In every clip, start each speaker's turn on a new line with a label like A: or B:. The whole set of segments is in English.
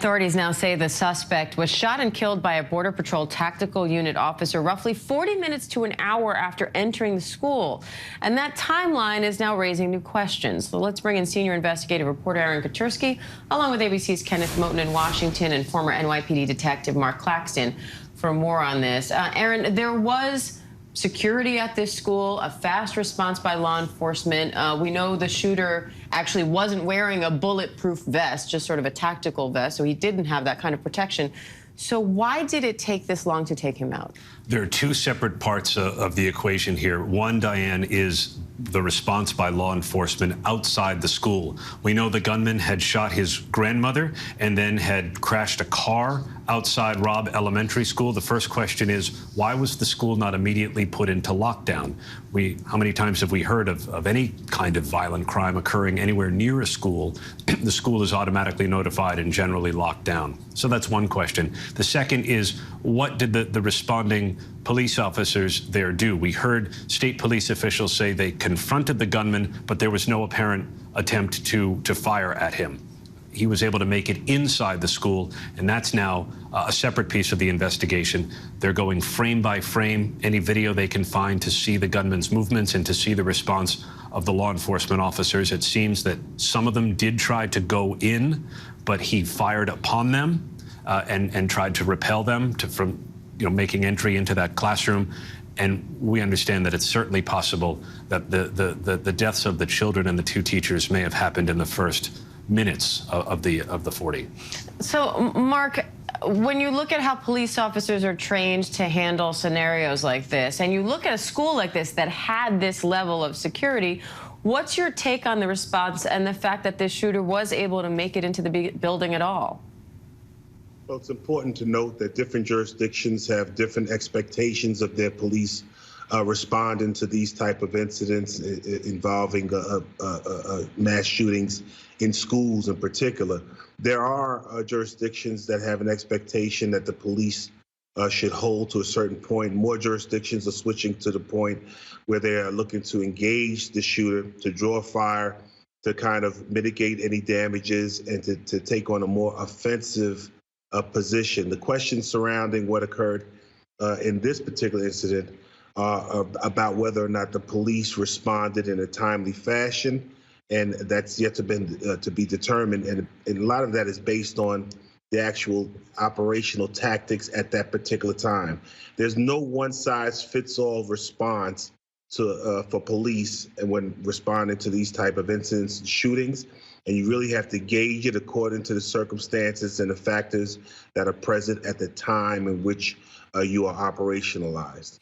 A: Authorities now say the suspect was shot and killed by a Border Patrol tactical unit officer roughly 40 minutes to an hour after entering the school. And that timeline is now raising new questions. So let's bring in senior investigative reporter Aaron Kaczorski, along with ABC's Kenneth Moten in Washington and former NYPD detective Mark Claxton for more on this. Aaron, there was security at this school, a fast response by law enforcement. We know the shooter actually wasn't wearing a bulletproof vest, just sort of a tactical vest, so he didn't have that kind of protection. So why did it take this long to take him out?
B: There are two separate parts of the equation here. One, Diane, is the response by law enforcement outside the school. We know the gunman had shot his grandmother and then had crashed a car outside Robb Elementary School. The first question is, why was the school not immediately put into lockdown? How many times have we heard of any kind of violent crime occurring anywhere near a school? The school is automatically notified and generally locked down. So that's one question. The second is, what did the responding police officers there do? We heard state police officials say they confronted the gunman, but there was no apparent attempt to fire at him. He was able to make it inside the school, and that's now a separate piece of the investigation. They're going frame by frame, any video they can find to see the gunman's movements and to see the response of the law enforcement officers. It seems that some of them did try to go in, but he fired upon them and tried to repel them from making entry into that classroom. And we understand that it's certainly possible that the deaths of the children and the two teachers may have happened in the first minutes of the 40.
A: So, Mark, when you look at how police officers are trained to handle scenarios like this, and you look at a school like this that had this level of security, what's your take on the response and the fact that this shooter was able to make it into the building at all?
C: Well, it's important to note that different jurisdictions have different expectations of their police responding to these type of incidents involving mass shootings in schools in particular. There are jurisdictions that have an expectation that the police should hold to a certain point. More jurisdictions are switching to the point where they are looking to engage the shooter, to draw fire, to kind of mitigate any damages, and to take on a more offensive position. The questions surrounding what occurred in this particular incident about whether or not the police responded in a timely fashion, and that's yet to be determined. And a lot of that is based on the actual operational tactics at that particular time. There's no one-size-fits-all response for police and when responding to these type of incidents and shootings. And you really have to gauge it according to the circumstances and the factors that are present at the time in which you are operationalized.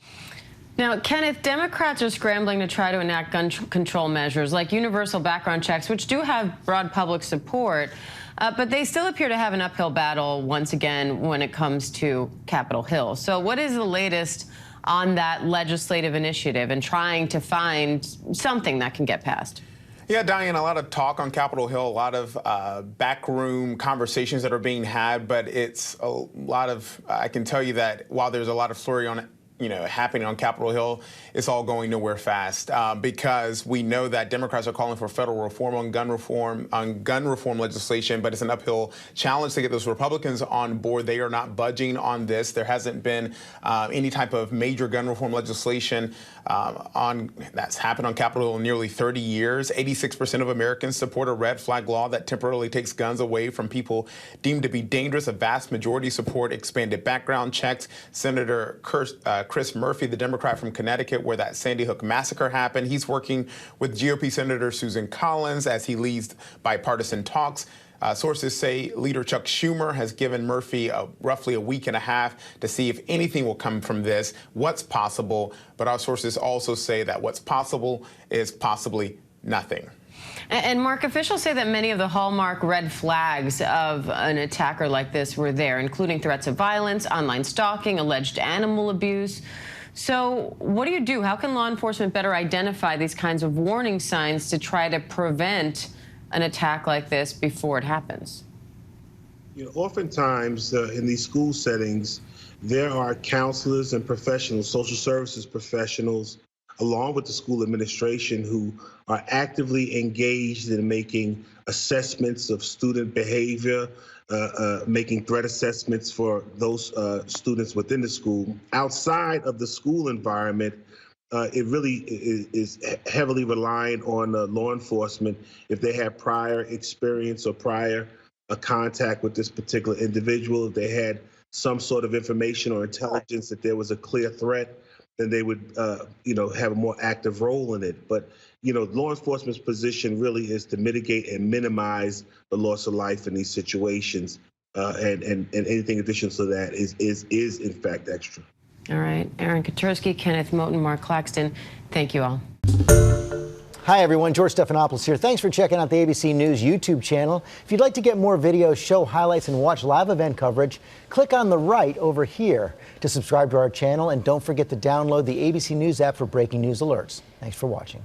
A: Now, Kenneth, Democrats are scrambling to try to enact gun control measures like universal background checks, which do have broad public support, but they still appear to have an uphill battle once again when it comes to Capitol Hill. So what is the latest on that legislative initiative and trying to find something that can get passed?
D: Yeah, Diane, a lot of talk on Capitol Hill, a lot of backroom conversations that are being had, but it's a lot of, I can tell you that while there's a lot of flurry on it, happening on Capitol Hill, it's all going nowhere fast because we know that Democrats are calling for federal reform on gun reform legislation, but it's an uphill challenge to get those Republicans on board. They are not budging on this. There hasn't been any type of major gun reform legislation that's happened on Capitol Hill in nearly 30 years. 86% of Americans support a red flag law that temporarily takes guns away from people deemed to be dangerous. A vast majority support expanded background checks. Senator Chris Murphy, the Democrat from Connecticut, where that Sandy Hook massacre happened, he's working with GOP Senator Susan Collins as he leads bipartisan talks. Sources say Leader Chuck Schumer has given Murphy roughly a week and a half to see if anything will come from this, what's possible. But our sources also say that what's possible is possibly nothing.
A: And Mark, officials say that many of the hallmark red flags of an attacker like this were there, including threats of violence, online stalking, alleged animal abuse. So what do? How can law enforcement better identify these kinds of warning signs to try to prevent an attack like this before it happens?
C: Oftentimes in these school settings, there are counselors and professionals, social services professionals along with the school administration, who are actively engaged in making assessments of student behavior, making threat assessments for those students within the school. Outside of the school environment, it really is heavily reliant on law enforcement if they have prior experience or prior contact with this particular individual. If they had some sort of information or intelligence that there was a clear threat, then they would, have a more active role in it. But, law enforcement's position really is to mitigate and minimize the loss of life in these situations. And anything additional to that is in fact extra.
A: All right. Aaron Katersky, Kenneth Moten, Mark Claxton, thank you all.
E: Hi, everyone. George Stephanopoulos here. Thanks for checking out the ABC News YouTube channel. If you'd like to get more videos, show highlights, and watch live event coverage, click on the right over here to subscribe to our channel. And don't forget to download the ABC News app for breaking news alerts. Thanks for watching.